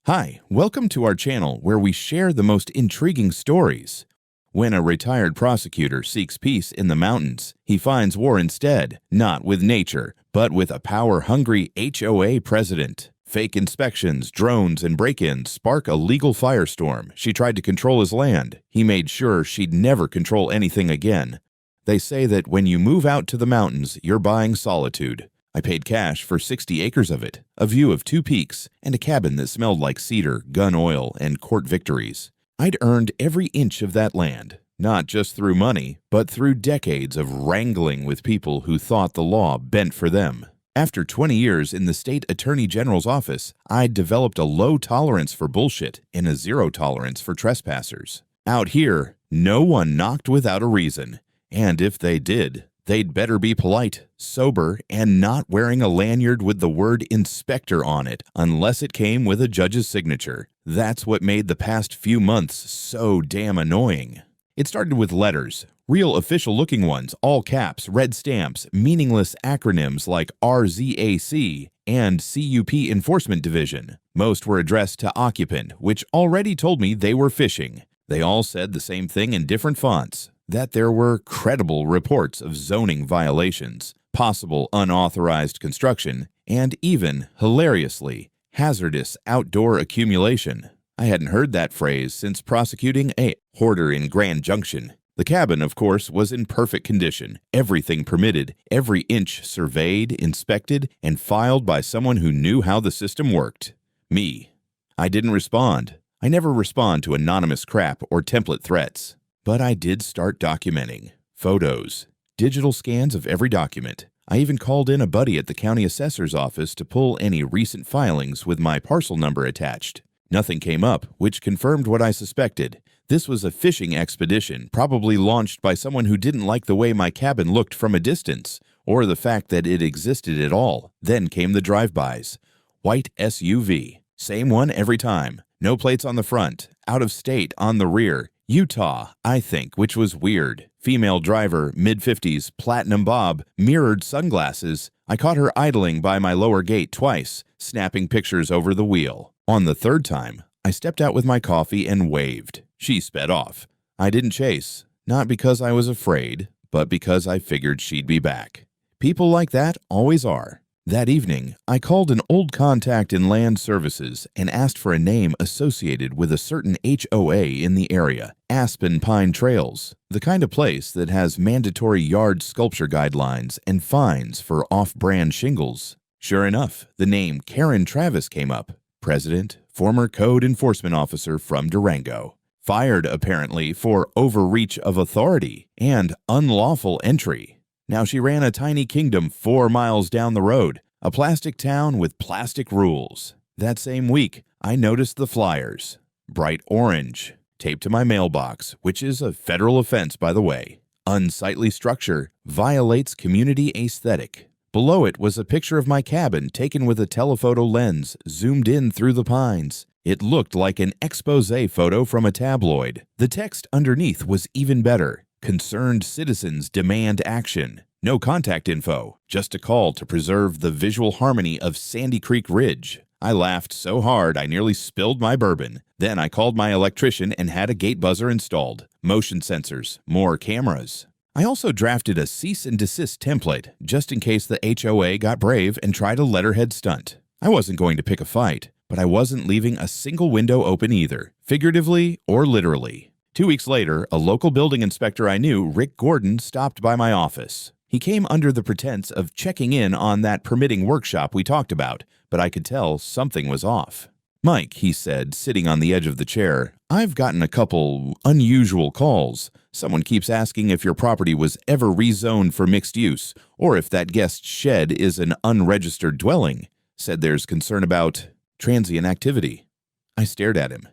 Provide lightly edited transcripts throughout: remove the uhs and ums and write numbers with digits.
Hi, welcome to our channel where we share the most intriguing stories. When a retired prosecutor seeks peace in the mountains, he finds war instead, not with nature, but with a power-hungry HOA president. Fake inspections, drones, and break-ins spark a legal firestorm. She tried to control his land. He made sure she'd never control anything again. They say that when you move out to the mountains, you're buying solitude. I paid cash for 60 acres of it, a view of 2 peaks, and a cabin that smelled like cedar, gun oil, and court victories. I'd earned every inch of that land, not just through money, but through decades of wrangling with people who thought the law bent for them. After 20 years in the state attorney general's office, I'd developed a low tolerance for bullshit and a zero tolerance for trespassers. Out here, no one knocked without a reason, and if they did, they'd better be polite, sober, and not wearing a lanyard with the word inspector on it unless it came with a judge's signature. That's what made the past few months so damn annoying. It started with letters, real official-looking ones, all caps, red stamps, meaningless acronyms like RZAC and CUP Enforcement Division. Most were addressed to occupant, which already told me they were phishing. They all said the same thing in different fonts, that there were credible reports of zoning violations, possible unauthorized construction, and even, hilariously, hazardous outdoor accumulation. I hadn't heard that phrase since prosecuting a hoarder in Grand Junction. The cabin, of course, was in perfect condition, everything permitted, every inch surveyed, inspected, and filed by someone who knew how the system worked. Me. I didn't respond. I never respond to anonymous crap or template threats. But I did start documenting. Photos, digital scans of every document. I even called in a buddy at the county assessor's office to pull any recent filings with my parcel number attached. Nothing came up, which confirmed what I suspected. This was a fishing expedition, probably launched by someone who didn't like the way my cabin looked from a distance, or the fact that it existed at all. Then came the drive-bys. White SUV. Same one every time. No plates on the front. Out of state on the rear. Utah, I think, which was weird. Female driver, mid-50s, platinum bob, mirrored sunglasses. I caught her idling by my lower gate twice, snapping pictures over the wheel. On the third time, I stepped out with my coffee and waved. She sped off. I didn't chase, not because I was afraid, but because I figured she'd be back. People like that always are. That evening, I called an old contact in land services and asked for a name associated with a certain HOA in the area, Aspen Pine Trails, the kind of place that has mandatory yard sculpture guidelines and fines for off-brand shingles. Sure enough, the name Karen Travis came up, president, former code enforcement officer from Durango. Fired, apparently, for overreach of authority and unlawful entry. Now she ran a tiny kingdom 4 miles down the road, a plastic town with plastic rules. That same week, I noticed the flyers. Bright orange, taped to my mailbox, which is a federal offense, by the way. Unsightly structure, violates community aesthetic. Below it was a picture of my cabin taken with a telephoto lens, zoomed in through the pines. It looked like an expose photo from a tabloid. The text underneath was even better. Concerned citizens demand action. No contact info, just a call to preserve the visual harmony of Sandy Creek Ridge. I laughed so hard I nearly spilled my bourbon. Then I called my electrician and had a gate buzzer installed. Motion sensors, more cameras. I also drafted a cease and desist template just in case the HOA got brave and tried a letterhead stunt. I wasn't going to pick a fight, but I wasn't leaving a single window open either, figuratively or literally. 2 weeks later, a local building inspector I knew, Rick Gordon, stopped by my office. He came under the pretense of checking in on that permitting workshop we talked about, but I could tell something was off. "Mike," he said, sitting on the edge of the chair, "I've gotten a couple unusual calls. Someone keeps asking if your property was ever rezoned for mixed use, or if that guest shed is an unregistered dwelling. Said there's concern about transient activity." I stared at him.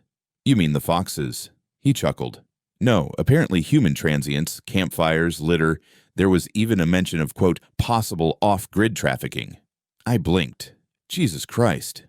"You mean the foxes?" He chuckled. "No, apparently human transients, campfires, litter. There was even a mention of, quote, possible off-grid trafficking." I blinked. Jesus Christ.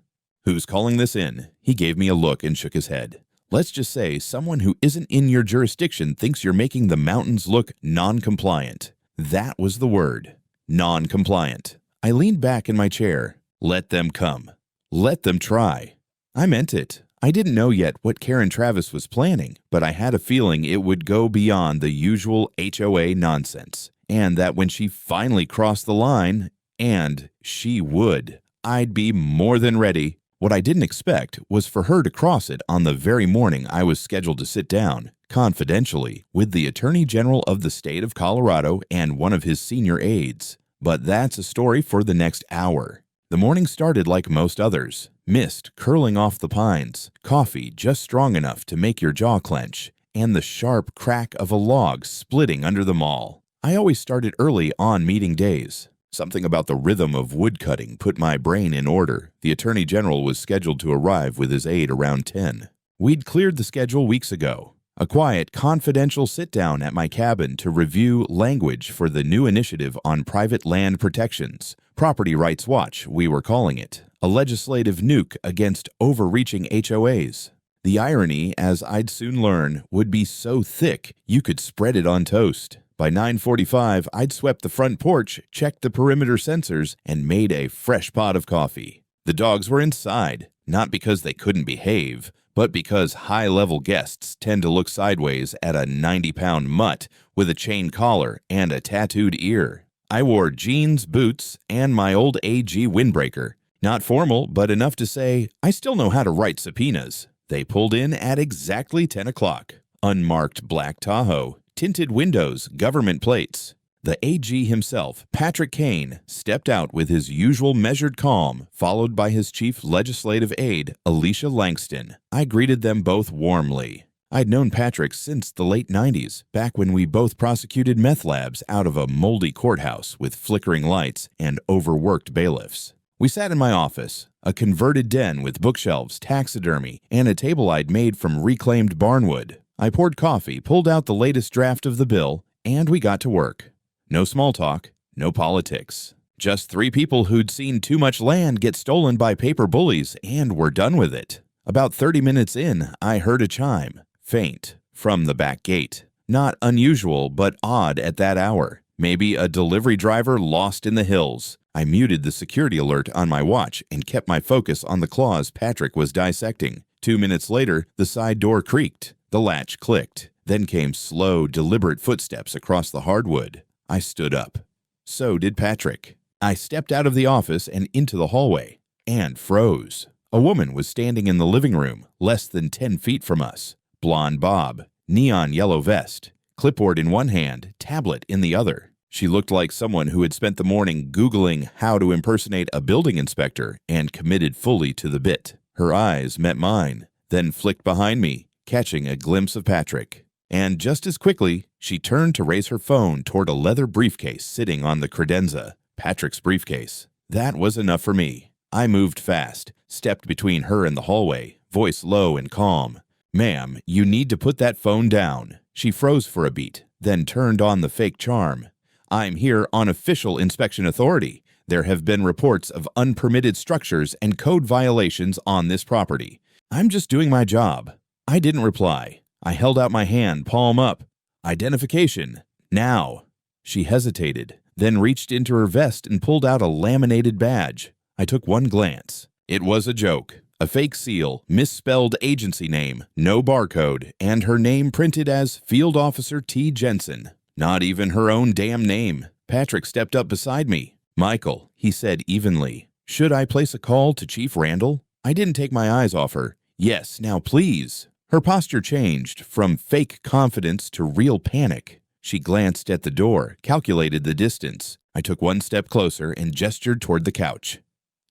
"Who's calling this in?" He gave me a look and shook his head. "Let's just say someone who isn't in your jurisdiction thinks you're making the mountains look non-compliant." That was the word. Non-compliant. I leaned back in my chair. Let them come. Let them try. I meant it. I didn't know yet what Karen Travis was planning, but I had a feeling it would go beyond the usual HOA nonsense, and that when she finally crossed the line, and she would, I'd be more than ready. What I didn't expect was for her to cross it on the very morning I was scheduled to sit down, confidentially, with the Attorney General of the state of Colorado and one of his senior aides. But that's a story for the next hour. The morning started like most others. Mist curling off the pines, coffee just strong enough to make your jaw clench, and the sharp crack of a log splitting under them all. I always started early on meeting days. Something about the rhythm of woodcutting put my brain in order. The Attorney General was scheduled to arrive with his aide around 10. We'd cleared the schedule weeks ago. A quiet, confidential sit-down at my cabin to review language for the new initiative on private land protections. Property Rights Watch, we were calling it. A legislative nuke against overreaching HOAs. The irony, as I'd soon learn, would be so thick you could spread it on toast. By 9:45, I'd swept the front porch, checked the perimeter sensors, and made a fresh pot of coffee. The dogs were inside, not because they couldn't behave, but because high-level guests tend to look sideways at a 90-pound mutt with a chain collar and a tattooed ear. I wore jeans, boots, and my old AG windbreaker. Not formal, but enough to say, I still know how to write subpoenas. They pulled in at exactly 10 o'clock. Unmarked black Tahoe, tinted windows, government plates. The AG himself, Patrick Kane, stepped out with his usual measured calm, followed by his chief legislative aide, Alicia Langston. I greeted them both warmly. I'd known Patrick since the late 90s, back when we both prosecuted meth labs out of a moldy courthouse with flickering lights and overworked bailiffs. We sat in my office, a converted den with bookshelves, taxidermy, and a table I'd made from reclaimed barnwood. I poured coffee, pulled out the latest draft of the bill, and we got to work. No small talk, no politics. Just three people who'd seen too much land get stolen by paper bullies and were done with it. About 30 minutes in, I heard a chime, faint, from the back gate. Not unusual, but odd at that hour. Maybe a delivery driver lost in the hills. I muted the security alert on my watch and kept my focus on the claws Patrick was dissecting. 2 minutes later, the side door creaked. The latch clicked. Then came slow, deliberate footsteps across the hardwood. I stood up. So did Patrick. I stepped out of the office and into the hallway, and froze. A woman was standing in the living room, less than 10 feet from us. Blonde bob, neon yellow vest, clipboard in one hand, tablet in the other. She looked like someone who had spent the morning Googling how to impersonate a building inspector and committed fully to the bit. Her eyes met mine, then flicked behind me, catching a glimpse of Patrick. And just as quickly, she turned to raise her phone toward a leather briefcase sitting on the credenza, Patrick's briefcase. That was enough for me. I moved fast, stepped between her and the hallway, voice low and calm. "Ma'am, you need to put that phone down." She froze for a beat, then turned on the fake charm. "I'm here on official inspection authority. There have been reports of unpermitted structures and code violations on this property. I'm just doing my job." I didn't reply. I held out my hand, palm up. "Identification. Now." She hesitated, then reached into her vest and pulled out a laminated badge. I took one glance. It was a joke. A fake seal, misspelled agency name, no barcode, and her name printed as Field Officer T. Jensen. Not even her own damn name. Patrick stepped up beside me. "Michael," he said evenly, "should I place a call to Chief Randall?" I didn't take my eyes off her. "Yes, now please." Her posture changed from fake confidence to real panic. She glanced at the door, calculated the distance. I took one step closer and gestured toward the couch.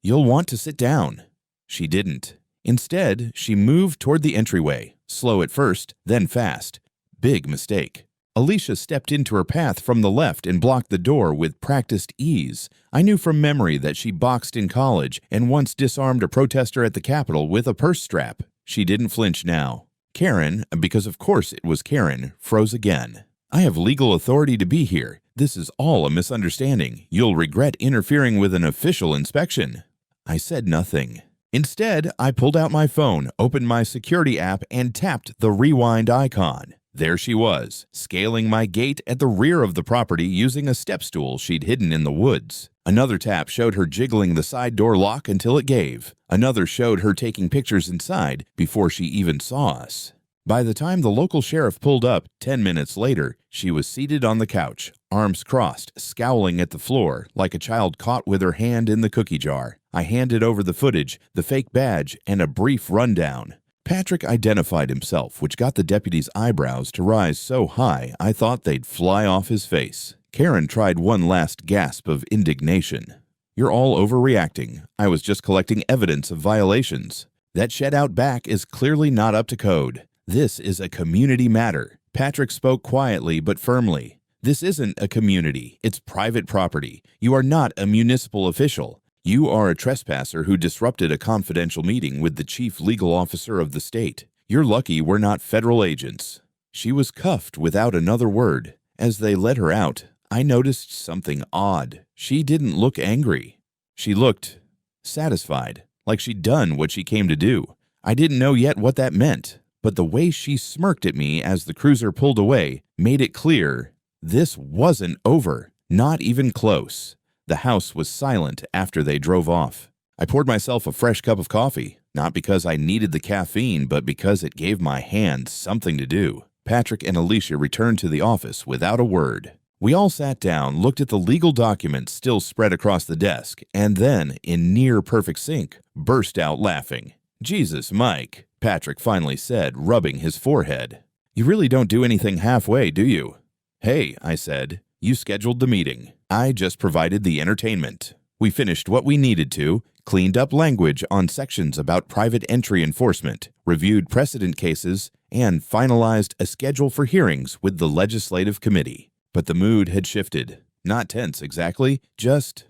"You'll want to sit down." She didn't. Instead, she moved toward the entryway, slow at first, then fast. Big mistake. Alicia stepped into her path from the left and blocked the door with practiced ease. I knew from memory that she boxed in college and once disarmed a protester at the Capitol with a purse strap. She didn't flinch now. Karen, because of course it was Karen, froze again. "I have legal authority to be here. This is all a misunderstanding. You'll regret interfering with an official inspection." I said nothing. Instead, I pulled out my phone, opened my security app, and tapped the rewind icon. There she was, scaling my gate at the rear of the property using a step stool she'd hidden in the woods. Another tap showed her jiggling the side door lock until it gave. Another showed her taking pictures inside before she even saw us. By the time the local sheriff pulled up 10 minutes later, she was seated on the couch, arms crossed, scowling at the floor like a child caught with her hand in the cookie jar. I handed over the footage, the fake badge, and a brief rundown. Patrick identified himself, which got the deputy's eyebrows to rise so high I thought they'd fly off his face. Karen tried one last gasp of indignation. "You're all overreacting. I was just collecting evidence of violations. That shed out back is clearly not up to code. This is a community matter." Patrick spoke quietly but firmly. "This isn't a community. It's private property. You are not a municipal official. You are a trespasser who disrupted a confidential meeting with the chief legal officer of the state. You're lucky we're not federal agents." She was cuffed without another word. As they let her out, I noticed something odd. She didn't look angry. She looked satisfied, like she'd done what she came to do. I didn't know yet what that meant, but the way she smirked at me as the cruiser pulled away made it clear this wasn't over, not even close. The house was silent after they drove off. I poured myself a fresh cup of coffee, not because I needed the caffeine, but because it gave my hand something to do. Patrick and Alicia returned to the office without a word. We all sat down, looked at the legal documents still spread across the desk, and then, in near-perfect sync, burst out laughing. "Jesus, Mike," Patrick finally said, rubbing his forehead. "You really don't do anything halfway, do you?" "Hey," I said, "you scheduled the meeting. I just provided the entertainment." We finished what we needed to, cleaned up language on sections about private entry enforcement, reviewed precedent cases, and finalized a schedule for hearings with the legislative committee. But the mood had shifted. Not tense exactly, just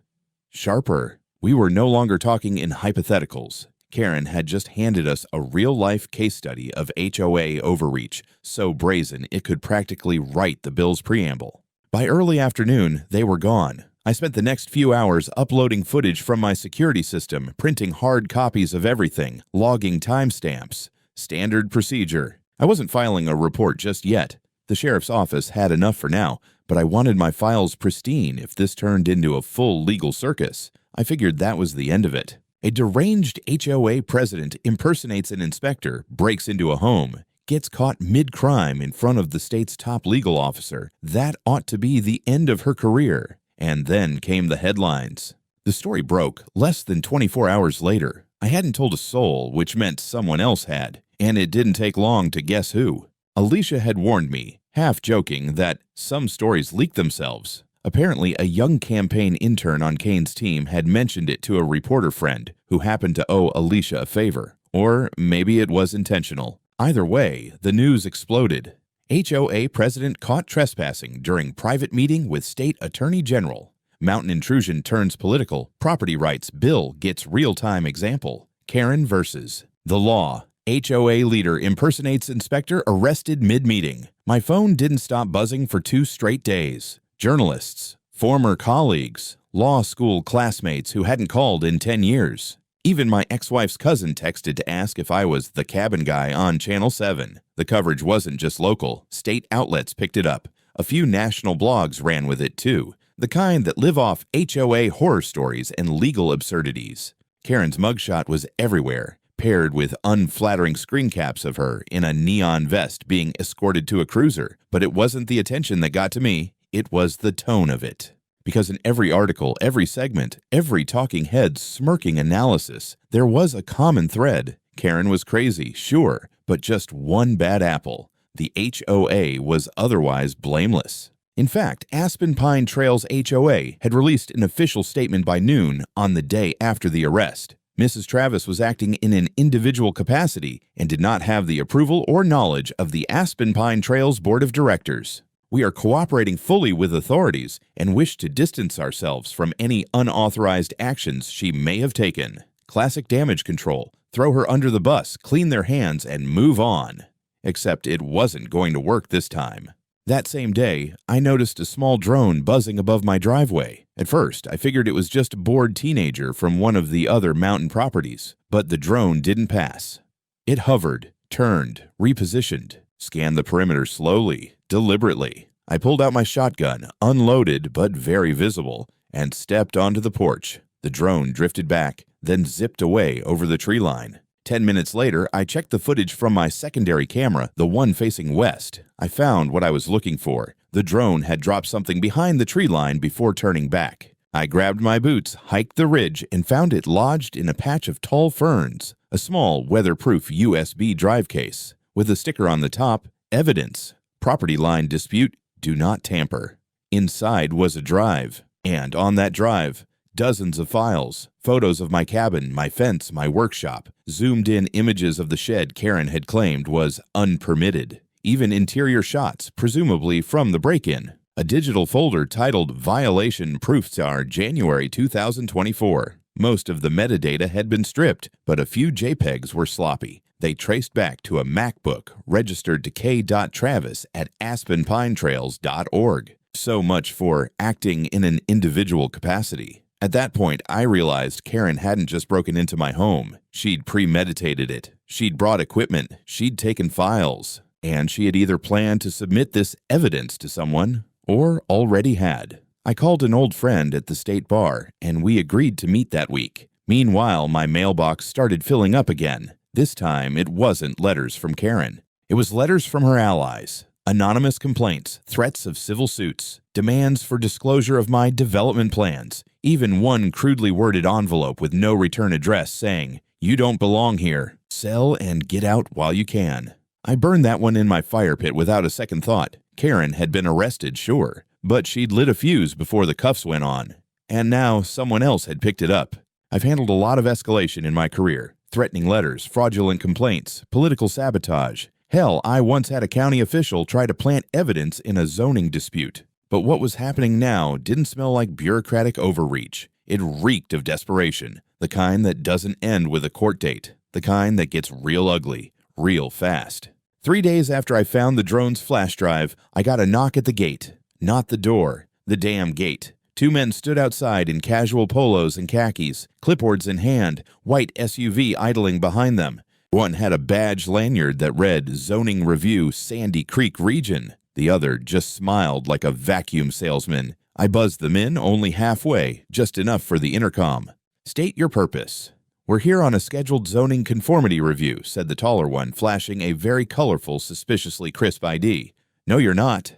sharper. We were no longer talking in hypotheticals. Karen had just handed us a real-life case study of HOA overreach, so brazen it could practically write the bill's preamble. By early afternoon, they were gone. I spent the next few hours uploading footage from my security system, printing hard copies of everything, logging timestamps. Standard procedure. I wasn't filing a report just yet. The sheriff's office had enough for now, but I wanted my files pristine if this turned into a full legal circus. I figured that was the end of it. A deranged HOA president impersonates an inspector, breaks into a home, gets caught mid-crime in front of the state's top legal officer. That ought to be the end of her career. And then came the headlines. The story broke less than 24 hours later. I hadn't told a soul, which meant someone else had, and it didn't take long to guess who. Alicia had warned me, half joking, that some stories leak themselves. Apparently, a young campaign intern on Kane's team had mentioned it to a reporter friend who happened to owe Alicia a favor. Or maybe it was intentional. Either way, the news exploded. HOA president caught trespassing during private meeting with state attorney general. Mountain intrusion turns political. Property rights bill gets real-time example. Karen versus the law. HOA leader impersonates inspector arrested mid-meeting. My phone didn't stop buzzing for 2 straight days. Journalists, former colleagues, law school classmates who hadn't called in 10 years. Even my ex-wife's cousin texted to ask if I was the cabin guy on Channel 7. The coverage wasn't just local. State outlets picked it up. A few national blogs ran with it too. The kind that live off HOA horror stories and legal absurdities. Karen's mugshot was everywhere, paired with unflattering screen caps of her in a neon vest being escorted to a cruiser. But it wasn't the attention that got to me. It was the tone of it. Because in every article, every segment, every talking head's smirking analysis, there was a common thread. Karen was crazy, sure, but just one bad apple. The HOA was otherwise blameless. In fact, Aspen Pine Trails HOA had released an official statement by noon on the day after the arrest. Mrs. Travis was acting in an individual capacity and did not have the approval or knowledge of the Aspen Pine Trails Board of Directors. We are cooperating fully with authorities and wish to distance ourselves from any unauthorized actions she may have taken. Classic damage control. Throw her under the bus, clean their hands, and move on. Except it wasn't going to work this time. That same day, I noticed a small drone buzzing above my driveway. At first, I figured it was just a bored teenager from one of the other mountain properties, but the drone didn't pass. It hovered, turned, repositioned, scanned the perimeter slowly, deliberately. I pulled out my shotgun, unloaded but very visible, and stepped onto the porch. The drone drifted back, then zipped away over the tree line. 10 minutes later, I checked the footage from my secondary camera, the one facing west. I found what I was looking for. The drone had dropped something behind the tree line before turning back. I grabbed my boots, hiked the ridge, and found it lodged in a patch of tall ferns. A small, weatherproof USB drive case with a sticker on the top, "Evidence. Property line dispute. Do not tamper." Inside was a drive, and on that drive, dozens of files, photos of my cabin, my fence, my workshop, zoomed-in images of the shed Karen had claimed was unpermitted, even interior shots, presumably from the break-in. A digital folder titled Violation Proofstar January 2024. Most of the metadata had been stripped, but a few JPEGs were sloppy. They traced back to a MacBook registered to k.travis@aspenpinetrails.org. So much for acting in an individual capacity. At that point, I realized Karen hadn't just broken into my home. She'd premeditated it. She'd brought equipment. She'd taken files. And she had either planned to submit this evidence to someone or already had. I called an old friend at the state bar, and we agreed to meet that week. Meanwhile, my mailbox started filling up again. This time, it wasn't letters from Karen. It was letters from her allies. Anonymous complaints, threats of civil suits, demands for disclosure of my development plans, even one crudely worded envelope with no return address saying, "You don't belong here. Sell and get out while you can." I burned that one in my fire pit without a second thought. Karen had been arrested, sure, but she'd lit a fuse before the cuffs went on. And now someone else had picked it up. I've handled a lot of escalation in my career. Threatening letters, fraudulent complaints, political sabotage. Hell, I once had a county official try to plant evidence in a zoning dispute. But what was happening now didn't smell like bureaucratic overreach. It reeked of desperation, the kind that doesn't end with a court date, the kind that gets real ugly, real fast. 3 days after I found the drone's flash drive, I got a knock at the gate. Not the door, the damn gate. 2 men stood outside in casual polos and khakis, clipboards in hand, white SUV idling behind them. One had a badge lanyard that read Zoning Review Sandy Creek Region. The other just smiled like a vacuum salesman. I buzzed them in only halfway, just enough for the intercom. "State your purpose." "We're here on a scheduled zoning conformity review," said the taller one, flashing a very colorful, suspiciously crisp ID. "No, you're not."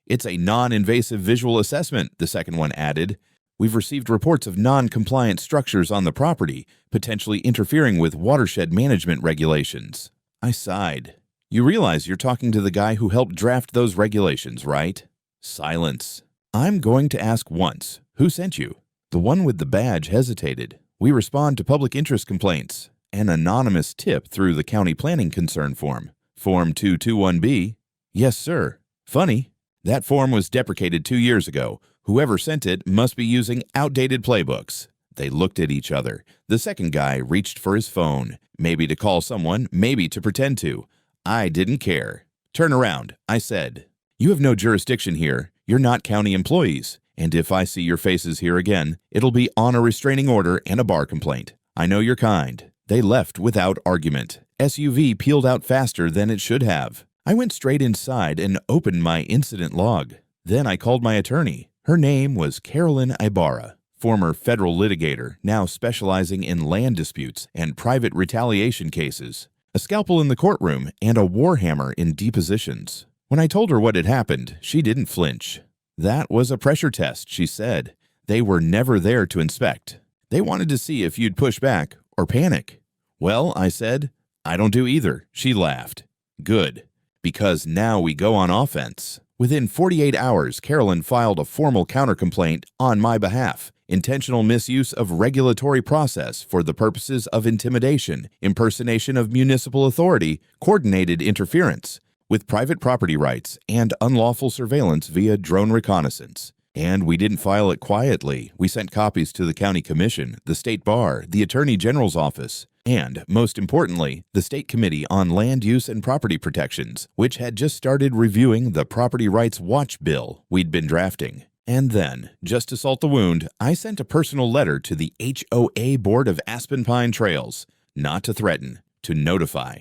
"It's a non-invasive visual assessment," the second one added. "We've received reports of non-compliant structures on the property, potentially interfering with watershed management regulations." I sighed. "You realize you're talking to the guy who helped draft those regulations, right?" Silence. "I'm going to ask once. Who sent you?" The one with the badge hesitated. "We respond to public interest complaints." An anonymous tip through the county planning concern form. Form 221B. "Yes, sir." "Funny. That form was deprecated 2 years ago. Whoever sent it must be using outdated playbooks." They looked at each other. The second guy reached for his phone, maybe to call someone, maybe to pretend to. I didn't care. "Turn around," I said. "You have no jurisdiction here. You're not county employees. And if I see your faces here again, it'll be on a restraining order and a bar complaint. I know your kind." They left without argument. SUV peeled out faster than it should have. I went straight inside and opened my incident log. Then I called my attorney. Her name was Carolyn Ibarra, former federal litigator, now specializing in land disputes and private retaliation cases. A scalpel in the courtroom and a warhammer in depositions. When I told her what had happened, she didn't flinch. "That was a pressure test," she said. "They were never there to inspect. They wanted to see if you'd push back or panic." "Well," I said, "I don't do either." She laughed. "Good. Because now we go on offense." Within 48 hours, Carolyn filed a formal countercomplaint on my behalf. Intentional misuse of regulatory process for the purposes of intimidation, impersonation of municipal authority, coordinated interference with private property rights, and unlawful surveillance via drone reconnaissance. And we didn't file it quietly. We sent copies to the county commission, the state bar, the attorney general's office, and, most importantly, the State Committee on Land Use and Property Protections, which had just started reviewing the Property Rights Watch bill we'd been drafting. And then, just to salt the wound, I sent a personal letter to the HOA Board of Aspen Pine Trails, not to threaten, to notify,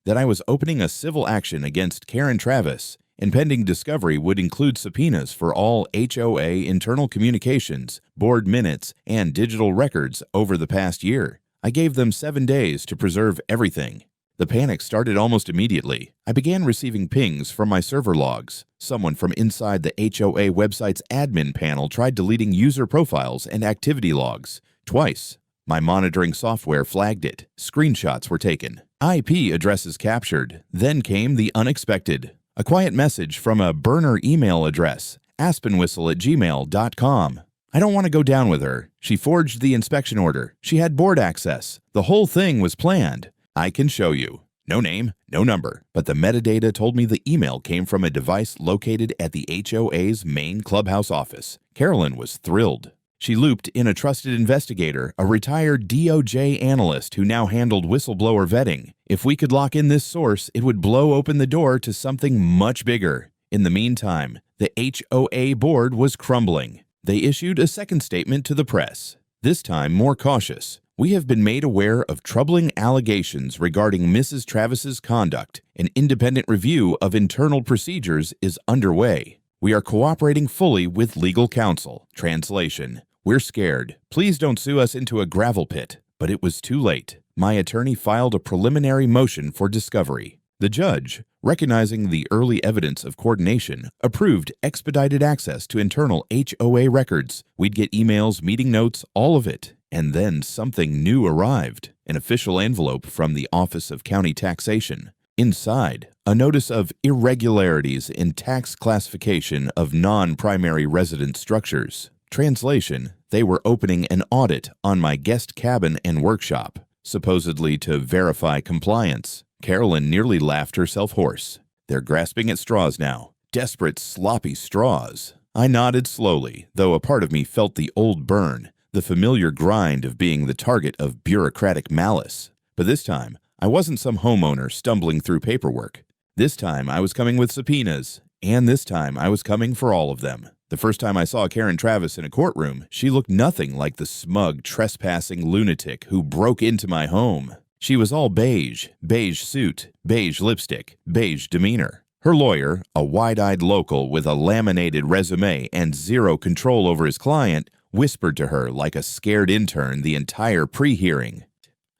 that I was opening a civil action against Karen Travis and pending discovery would include subpoenas for all HOA internal communications, board minutes, and digital records over the past year. I gave them 7 days to preserve everything. The panic started almost immediately. I began receiving pings from my server logs. Someone from inside the HOA website's admin panel tried deleting user profiles and activity logs. Twice. My monitoring software flagged it. Screenshots were taken. IP addresses captured. Then came the unexpected. A quiet message from a burner email address, aspenwhistle@gmail.com. I don't want to go down with her. She forged the inspection order. She had board access. The whole thing was planned. I can show you. No name, no number, but the metadata told me the email came from a device located at the HOA's main clubhouse office. Carolyn was thrilled. She looped in a trusted investigator, a retired DOJ analyst who now handled whistleblower vetting. If we could lock in this source, it would blow open the door to something much bigger. In the meantime, the HOA board was crumbling. They issued a second statement to the press, this time more cautious. We have been made aware of troubling allegations regarding Mrs. Travis's conduct. An independent review of internal procedures is underway. We are cooperating fully with legal counsel. Translation: We're scared. Please don't sue us into a gravel pit. But it was too late. My attorney filed a preliminary motion for discovery. The judge, recognizing the early evidence of coordination, approved expedited access to internal HOA records. We'd get emails, meeting notes, all of it. And then something new arrived, an official envelope from the Office of County Taxation. Inside, a notice of irregularities in tax classification of non-primary residence structures. Translation: They were opening an audit on my guest cabin and workshop, supposedly to verify compliance. Carolyn nearly laughed herself hoarse. They're grasping at straws now. Desperate, sloppy straws. I nodded slowly, though a part of me felt the old burn, the familiar grind of being the target of bureaucratic malice. But this time, I wasn't some homeowner stumbling through paperwork. This time, I was coming with subpoenas, and this time, I was coming for all of them. The first time I saw Karen Travis in a courtroom, she looked nothing like the smug, trespassing lunatic who broke into my home. She was all beige, beige suit, beige lipstick, beige demeanor. Her lawyer, a wide-eyed local with a laminated resume and zero control over his client, whispered to her like a scared intern the entire pre-hearing.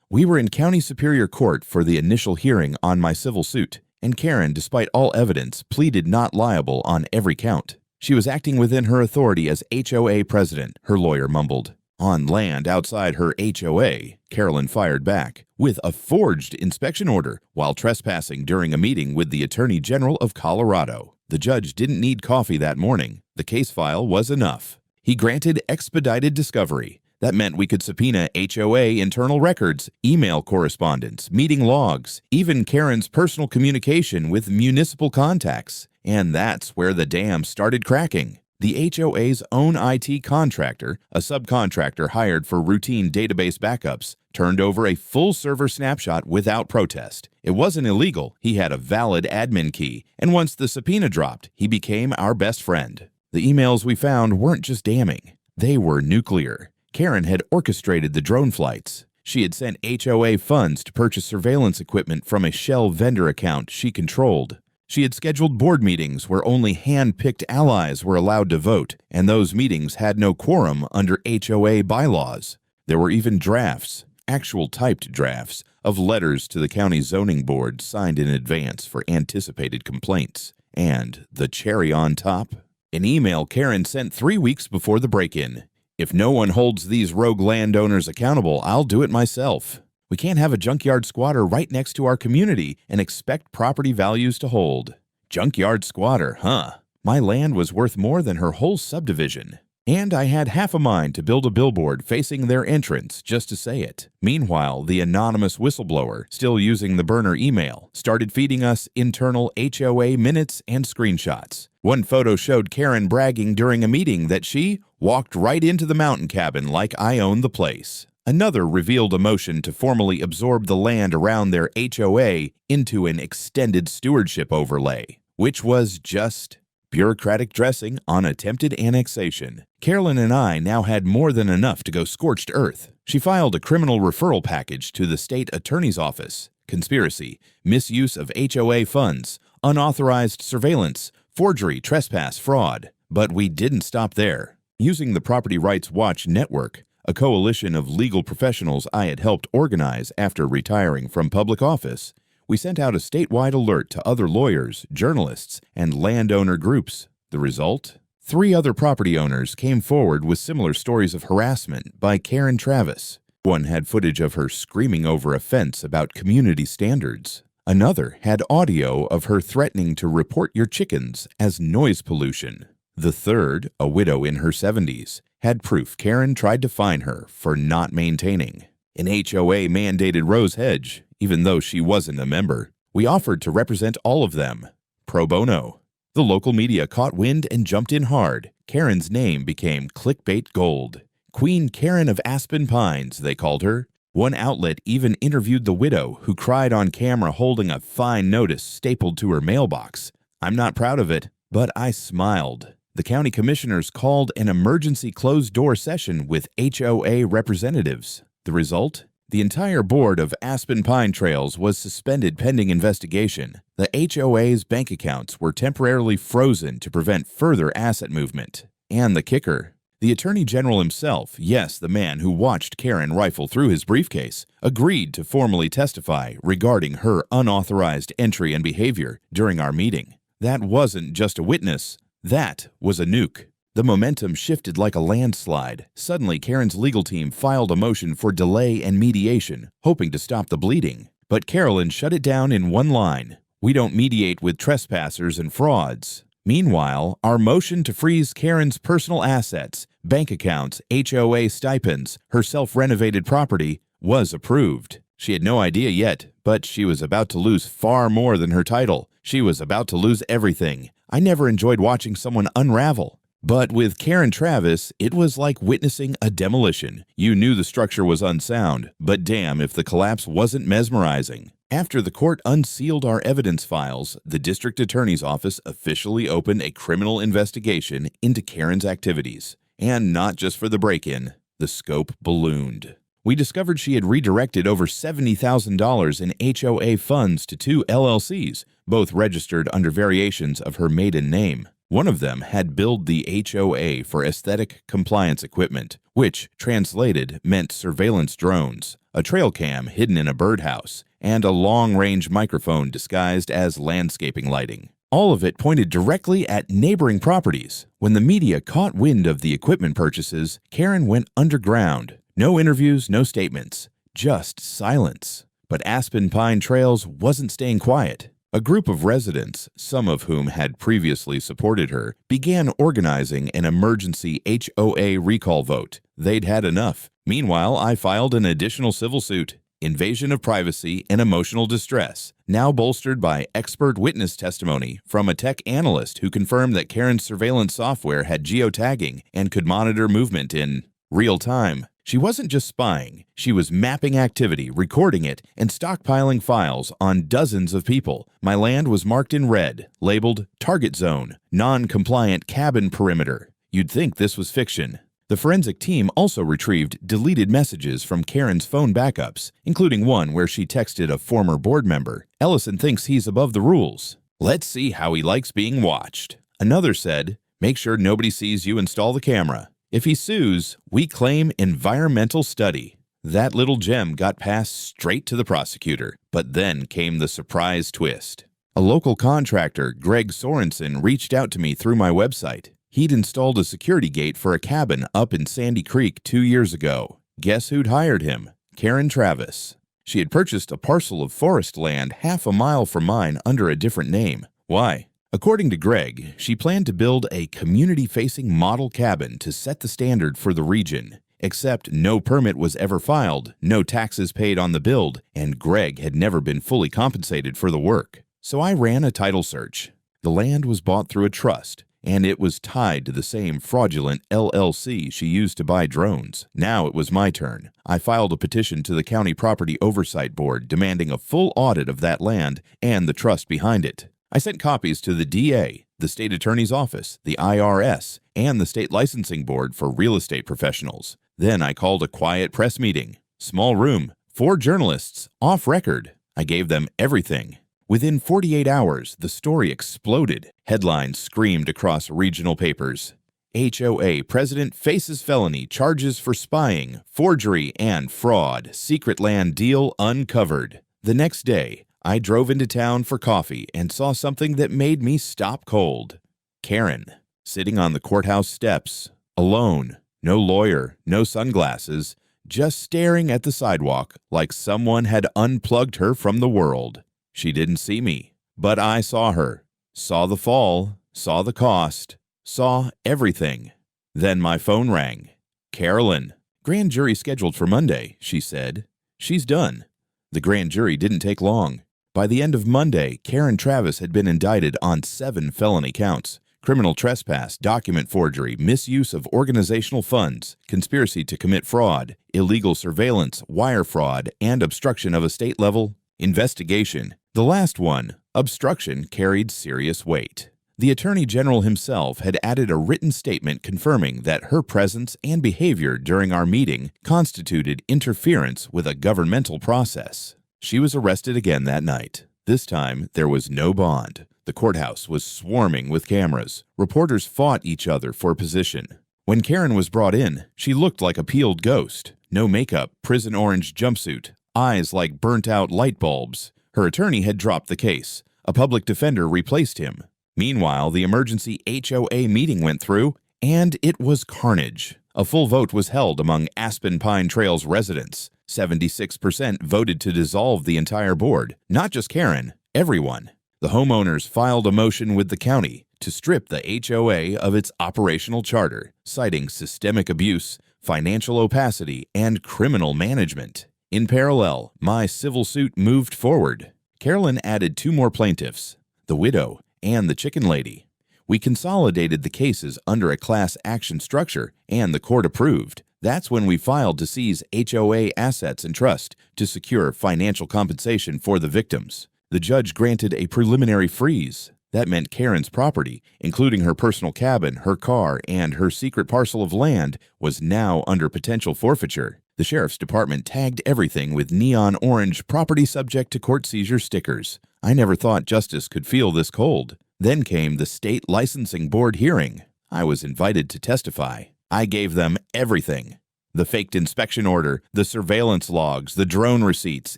We were in County Superior Court for the initial hearing on my civil suit, and Karen, despite all evidence, pleaded not liable on every count. She was acting within her authority as HOA president, her lawyer mumbled. On land outside her HOA, Carolyn fired back, with a forged inspection order while trespassing during a meeting with the Attorney General of Colorado. The judge didn't need coffee that morning. The case file was enough. He granted expedited discovery. That meant we could subpoena HOA internal records, email correspondence, meeting logs, even Karen's personal communication with municipal contacts. And that's where the dam started cracking. The HOA's own IT contractor, a subcontractor hired for routine database backups, turned over a full server snapshot without protest. It wasn't illegal. He had a valid admin key, and once the subpoena dropped, he became our best friend. The emails we found weren't just damning. They were nuclear. Karen had orchestrated the drone flights. She had sent HOA funds to purchase surveillance equipment from a shell vendor account she controlled. She had scheduled board meetings where only hand-picked allies were allowed to vote, and those meetings had no quorum under HOA bylaws. There were even drafts, actual typed drafts, of letters to the county zoning board signed in advance for anticipated complaints. And the cherry on top? An email Karen sent 3 weeks before the break-in. If no one holds these rogue landowners accountable, I'll do it myself. We can't have a junkyard squatter right next to our community and expect property values to hold. Junkyard squatter, huh? My land was worth more than her whole subdivision. And I had half a mind to build a billboard facing their entrance just to say it. Meanwhile, the anonymous whistleblower, still using the burner email, started feeding us internal HOA minutes and screenshots. One photo showed Karen bragging during a meeting that she walked right into the mountain cabin like I owned the place. Another revealed a motion to formally absorb the land around their HOA into an extended stewardship overlay, which was just bureaucratic dressing on attempted annexation. Carolyn and I now had more than enough to go scorched earth. She filed a criminal referral package to the state attorney's office. Conspiracy, misuse of HOA funds, unauthorized surveillance, forgery, trespass, fraud. But we didn't stop there. Using the Property Rights Watch Network, a coalition of legal professionals I had helped organize after retiring from public office, we sent out a statewide alert to other lawyers, journalists, and landowner groups. The result? 3 other property owners came forward with similar stories of harassment by Karen Travis. One had footage of her screaming over a fence about community standards. Another had audio of her threatening to report your chickens as noise pollution. The third, a widow in her 70s, had proof Karen tried to fine her for not maintaining an HOA mandated rose hedge, even though she wasn't a member. We offered to represent all of them, pro bono. The local media caught wind and jumped in hard. Karen's name became clickbait gold. Queen Karen of Aspen Pines, they called her. One outlet even interviewed the widow, who cried on camera holding a fine notice stapled to her mailbox. I'm not proud of it, but I smiled. The county commissioners called an emergency closed-door session with HOA representatives. The result? The entire board of Aspen Pine Trails was suspended pending investigation. The HOA's bank accounts were temporarily frozen to prevent further asset movement. And the kicker? The Attorney General himself, yes, the man who watched Karen rifle through his briefcase, agreed to formally testify regarding her unauthorized entry and behavior during our meeting. That wasn't just a witness. That was a nuke. The momentum shifted like a landslide. Suddenly, Karen's legal team filed a motion for delay and mediation, hoping to stop the bleeding. But Carolyn shut it down in one line. We don't mediate with trespassers and frauds. Meanwhile, our motion to freeze Karen's personal assets, bank accounts, HOA stipends, her self-renovated property, was approved. She had no idea yet, but she was about to lose far more than her title. She was about to lose everything. I never enjoyed watching someone unravel. But with Karen Travis, it was like witnessing a demolition. You knew the structure was unsound, but damn if the collapse wasn't mesmerizing. After the court unsealed our evidence files, the district attorney's office officially opened a criminal investigation into Karen's activities. And not just for the break-in, the scope ballooned. We discovered she had redirected over $70,000 in HOA funds to 2 LLCs, both registered under variations of her maiden name. One of them had billed the HOA for aesthetic compliance equipment, which, translated, meant surveillance drones, a trail cam hidden in a birdhouse, and a long-range microphone disguised as landscaping lighting. All of it pointed directly at neighboring properties. When the media caught wind of the equipment purchases, Karen went underground. No interviews, no statements, just silence. But Aspen Pine Trails wasn't staying quiet. A group of residents, some of whom had previously supported her, began organizing an emergency HOA recall vote. They'd had enough. Meanwhile, I filed an additional civil suit, invasion of privacy and emotional distress, now bolstered by expert witness testimony from a tech analyst who confirmed that Karen's surveillance software had geotagging and could monitor movement in real time. She wasn't just spying, she was mapping activity, recording it, and stockpiling files on dozens of people. My land was marked in red, labeled Target Zone, Non-Compliant Cabin Perimeter. You'd think this was fiction. The forensic team also retrieved deleted messages from Karen's phone backups, including one where she texted a former board member. Ellison thinks he's above the rules. Let's see how he likes being watched. Another said, make sure nobody sees you install the camera. If he sues, we claim environmental study. That little gem got passed straight to the prosecutor, but then came the surprise twist. A local contractor, Greg Sorensen, reached out to me through my website. He'd installed a security gate for a cabin up in Sandy Creek 2 years ago. Guess who'd hired him? Karen Travis. She had purchased a parcel of forest land half a mile from mine under a different name. Why? According to Greg, she planned to build a community-facing model cabin to set the standard for the region. Except no permit was ever filed, no taxes paid on the build, and Greg had never been fully compensated for the work. So I ran a title search. The land was bought through a trust, and it was tied to the same fraudulent LLC she used to buy drones. Now it was my turn. I filed a petition to the County Property Oversight Board demanding a full audit of that land and the trust behind it. I sent copies to the DA, the state attorney's office, the IRS, and the state licensing board for real estate professionals. Then I called a quiet press meeting. Small room, 4 journalists, off record. I gave them everything. Within 48 hours, the story exploded. Headlines screamed across regional papers. HOA president faces felony charges for spying, forgery, and fraud. Secret land deal uncovered. The next day, I drove into town for coffee and saw something that made me stop cold. Karen, sitting on the courthouse steps, alone, no lawyer, no sunglasses, just staring at the sidewalk like someone had unplugged her from the world. She didn't see me, but I saw her, saw the fall, saw the cost, saw everything. Then my phone rang. Carolyn, grand jury scheduled for Monday, she said. She's done. The grand jury didn't take long. By the end of Monday, Karen Travis had been indicted on 7 felony counts: criminal trespass, document forgery, misuse of organizational funds, conspiracy to commit fraud, illegal surveillance, wire fraud, and obstruction of a state-level investigation. The last one, obstruction, carried serious weight. The Attorney General himself had added a written statement confirming that her presence and behavior during our meeting constituted interference with a governmental process. She was arrested again that night. This time, there was no bond. The courthouse was swarming with cameras. Reporters fought each other for position. When Karen was brought in, she looked like a peeled ghost. No makeup, prison orange jumpsuit, eyes like burnt-out light bulbs. Her attorney had dropped the case. A public defender replaced him. Meanwhile, the emergency HOA meeting went through, and it was carnage. A full vote was held among Aspen Pine Trails residents. 76% voted to dissolve the entire board. Not just Karen, everyone. The homeowners filed a motion with the county to strip the HOA of its operational charter, citing systemic abuse, financial opacity, and criminal management. In parallel, my civil suit moved forward. Carolyn added 2 more plaintiffs, the widow and the chicken lady. We consolidated the cases under a class action structure, and the court approved. That's when we filed to seize HOA assets and trust to secure financial compensation for the victims. The judge granted a preliminary freeze. That meant Karen's property, including her personal cabin, her car, and her secret parcel of land, was now under potential forfeiture. The sheriff's department tagged everything with neon orange property subject to court seizure stickers. I never thought justice could feel this cold. Then came the state licensing board hearing. I was invited to testify. I gave them everything. The faked inspection order, the surveillance logs, the drone receipts,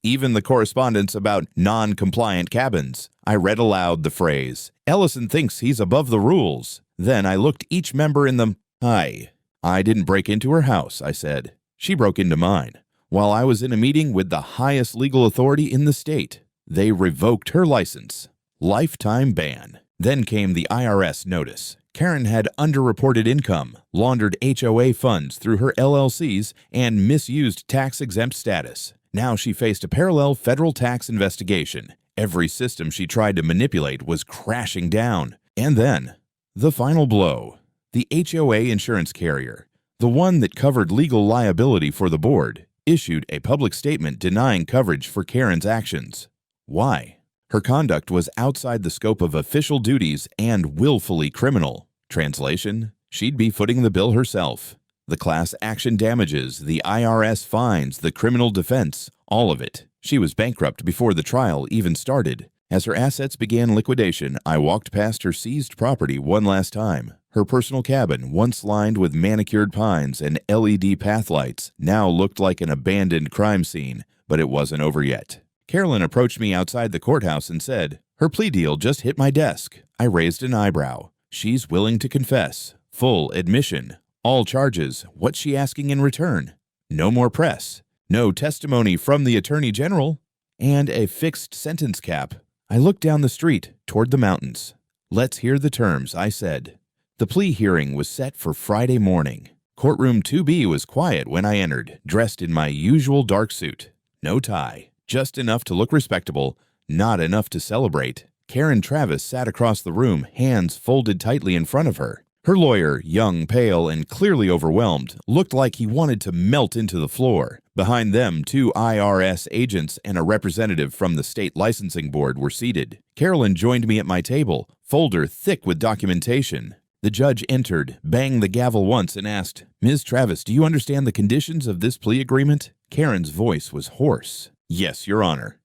even the correspondence about non-compliant cabins. I read aloud the phrase, "Ellison thinks he's above the rules." Then I looked each member in the eye. "I didn't break into her house," I said. "She broke into mine, while I was in a meeting with the highest legal authority in the state. They revoked her license. Lifetime ban." Then came the IRS notice. Karen had underreported income, laundered HOA funds through her LLCs, and misused tax-exempt status. Now she faced a parallel federal tax investigation. Every system she tried to manipulate was crashing down. And then, the final blow. The HOA insurance carrier, the one that covered legal liability for the board, issued a public statement denying coverage for Karen's actions. Why? Her conduct was outside the scope of official duties and willfully criminal. Translation: she'd be footing the bill herself. The class action damages, the IRS fines, the criminal defense, all of it. She was bankrupt before the trial even started. As her assets began liquidation, I walked past her seized property one last time. Her personal cabin, once lined with manicured pines and LED path lights, now looked like an abandoned crime scene, but it wasn't over yet. Carolyn approached me outside the courthouse and said, "Her plea deal just hit my desk." I raised an eyebrow. She's willing to confess. Full admission. All charges. What's she asking in return? No more press. No testimony from the Attorney General. And a fixed sentence cap. I looked down the street, toward the mountains. "Let's hear the terms," I said. The plea hearing was set for Friday morning. Courtroom 2B was quiet when I entered, dressed in my usual dark suit. No tie. Just enough to look respectable, not enough to celebrate. Karen Travis sat across the room, hands folded tightly in front of her. Her lawyer, young, pale, and clearly overwhelmed, looked like he wanted to melt into the floor. Behind them, 2 IRS agents and a representative from the state licensing board were seated. Carolyn joined me at my table, folder thick with documentation. The judge entered, banged the gavel once, and asked, "Ms. Travis, do you understand the conditions of this plea agreement?" Karen's voice was hoarse. "Yes, Your Honor."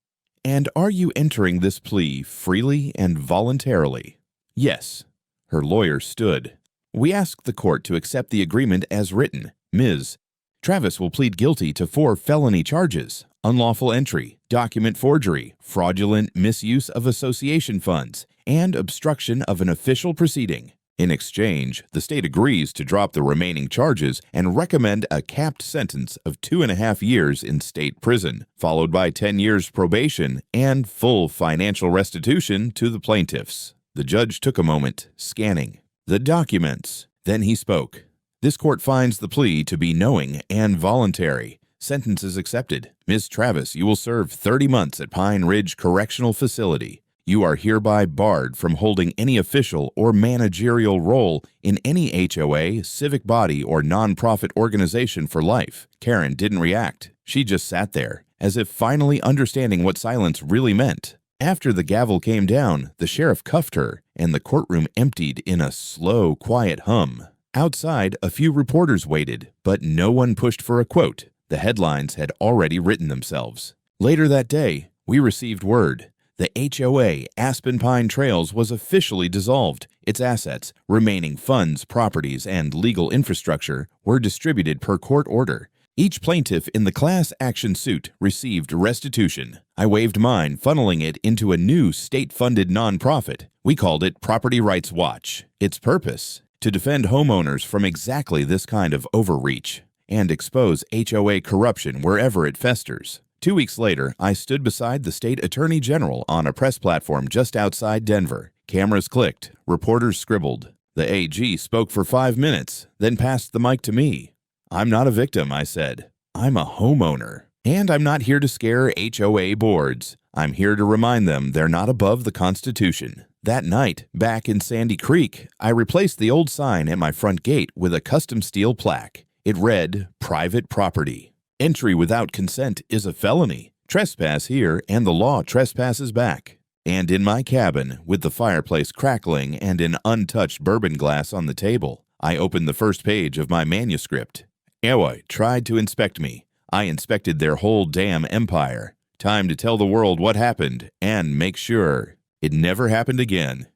And are you entering this plea freely and voluntarily? Yes. Her lawyer stood. We asked the court to accept the agreement as written. Ms. Travis will plead guilty to 4 felony charges: unlawful entry, document forgery, fraudulent misuse of association funds, and obstruction of an official proceeding. In exchange, the state agrees to drop the remaining charges and recommend a capped sentence of 2.5 years in state prison, followed by 10 years probation and full financial restitution to the plaintiffs. The judge took a moment, scanning the documents. Then he spoke. This court finds the plea to be knowing and voluntary. Sentence is accepted. Ms. Travis, you will serve 30 months at Pine Ridge Correctional Facility. You are hereby barred from holding any official or managerial role in any HOA, civic body, or nonprofit organization for life. Karen didn't react. She just sat there, as if finally understanding what silence really meant. After the gavel came down, the sheriff cuffed her, and the courtroom emptied in a slow, quiet hum. Outside, a few reporters waited, but no one pushed for a quote. The headlines had already written themselves. Later that day, we received word. The HOA Aspen Pine Trails was officially dissolved. Its assets, remaining funds, properties, and legal infrastructure were distributed per court order. Each plaintiff in the class action suit received restitution. I waived mine, funneling it into a new state-funded nonprofit. We called it Property Rights Watch. Its purpose? To defend homeowners from exactly this kind of overreach and expose HOA corruption wherever it festers. 2 weeks later, I stood beside the state attorney general on a press platform just outside Denver. Cameras clicked, reporters scribbled. The AG spoke for 5 minutes, then passed the mic to me. I'm not a victim, I said. I'm a homeowner. And I'm not here to scare HOA boards. I'm here to remind them they're not above the Constitution. That night, back in Sandy Creek, I replaced the old sign at my front gate with a custom steel plaque. It read, "Private Property. Entry without consent is a felony. Trespass here and the law trespasses back." And in my cabin, with the fireplace crackling and an untouched bourbon glass on the table, I opened the first page of my manuscript. HOA tried to inspect me. I inspected their whole damn empire. Time to tell the world what happened and make sure it never happened again.